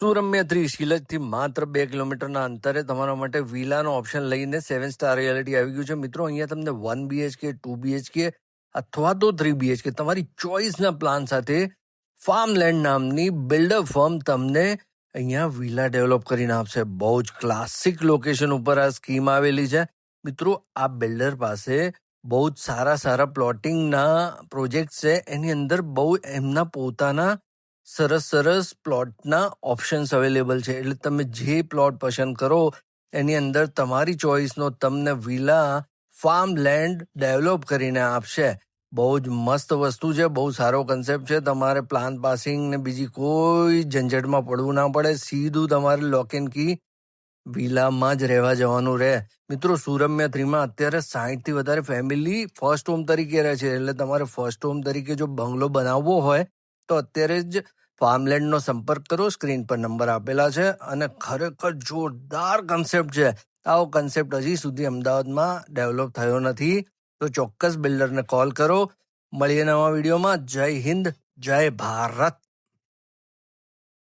સુરમ્ય 3 શિલજથી માત્ર 2 કિલોમીટરના અંતરે તમારા માટે વિલાનો ઓપ્શન લઈને 7 સ્ટાર રિયાલિટી આવી ગયું છે. મિત્રો, અહીંયા તમને 1 BHK, 2 BHK અથવા તો 3 BHK તમારી ચોઇસના પ્લાન સાથે ફાર્મલેન્ડ નામની બિલ્ડર ફર્મ તમને અહીંયા વિલા ડેવલપ કરીને આપશે. બહુ જ ક્લાસિક લોકેશન ઉપર આ સ્કીમ આવેલી છે. મિત્રો, આ બિલ્ડર પાસે બહુ જ સારા પ્લોટિંગના પ્રોજેક્ટ છે. એની અંદર બહુ એમના પોતાના સરસ પ્લોટના ઓપ્શન્સ અવેલેબલ છે. એટલે તમે જે પ્લોટ પસંદ કરો એની અંદર તમારી ચોઇસનો તમને વિલા ફાર્મ લેન્ડ ડેવલપ કરીને આપશે. બહુ જ મસ્ત વસ્તુ છે, બહુ સારો કન્સેપ્ટ છે. તમારે પ્લાન પાસિંગ ને બીજી કોઈ ઝંઝટમાં પડવું ના પડે. સીધું તમારે લોક એન્ડ કી વિલામાં જ રહેવા જવાનું રહે. મિત્રો, સુરમ્ય 3માં અત્યારે 60 થી વધારે ફેમિલી ફર્સ્ટ હોમ તરીકે રહે છે. એટલે તમારે ફર્સ્ટ હોમ તરીકે જો બંગલો બનાવવો હોય તો અત્યારે જ ફાર્મલેન્ડનો સંપર્ક કરો. સ્ક્રીન પર નંબર આપેલા છે. અને ખરેખર જોરદાર કન્સેપ્ટ છે. આવો કન્સેપ્ટ હજી સુધી અમદાવાદમાં ડેવલપ થયો નથી. તો ચોક્કસ બિલ્ડરને કોલ કરો. મળીએ નવા વિડીયોમાં. જય હિન્દ, જય ભારત.